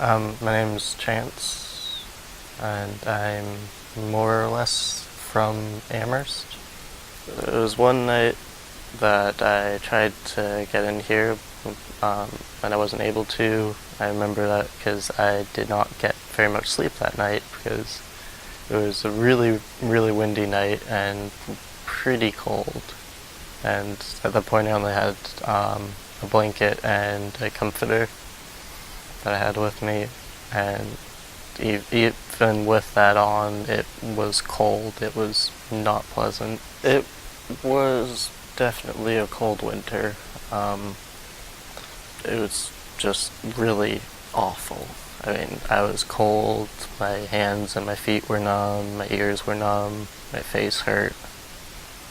My name's Chance, and I'm more or less from Amherst. It was one night that I tried to get in here, and I wasn't able to. I remember that because I did not get very much sleep that night because it was a really, really windy night and pretty cold. And at that point, I only had a blanket and a comforter that I had with me, and even with that on, it was cold. It was not pleasant. It was definitely a cold winter. It was just really awful. I mean, I was cold, my hands and my feet were numb, my ears were numb, my face hurt.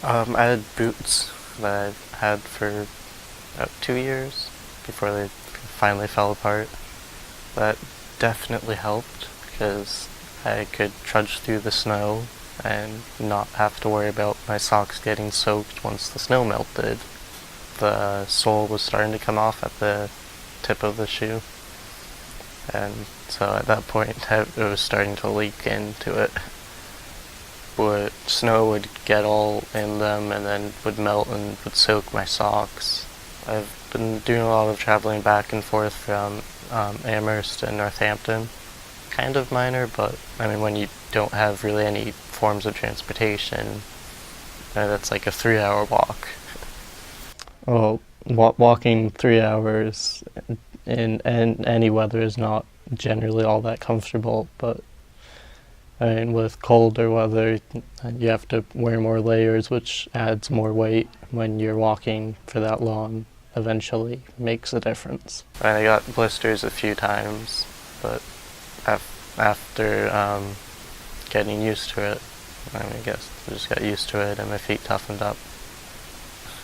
I had boots that I had for about 2 years before they finally fell apart. That definitely helped because I could trudge through the snow and not have to worry about my socks getting soaked once the snow melted. The sole was starting to come off at the tip of the shoe, and so at that point it was starting to leak into it. But snow would get all in them and then would melt and would soak my socks. I've been doing a lot of traveling back and forth from Amherst and Northampton. Kind of minor, but I mean, when you don't have really any forms of transportation, that's like a 3-hour walk. Well, walking 3 hours in any weather is not generally all that comfortable, but I mean, with colder weather, you have to wear more layers, which adds more weight when you're walking for that long. Eventually makes a difference. I got blisters a few times, but after getting used to it, I guess I just got used to it and my feet toughened up.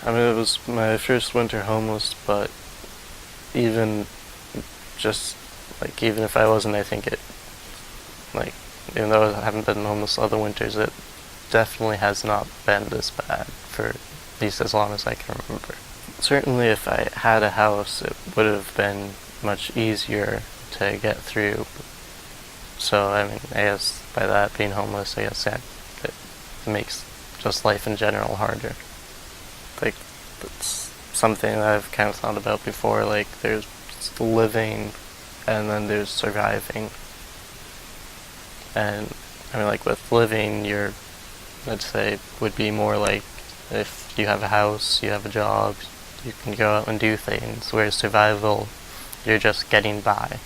I mean, it was my first winter homeless, but even even if I wasn't, I think even though I haven't been homeless other winters, it definitely has not been this bad for at least as long as I can remember. Certainly if I had a house, it would have been much easier to get through. So, I mean, I guess by that, being homeless, I guess it makes just life in general harder. That's something that I've kind of thought about before, there's living and then there's surviving. And, I mean, with living, I'd say, would be more like if you have a house, you have a job, you can go out and do things, whereas survival, you're just getting by.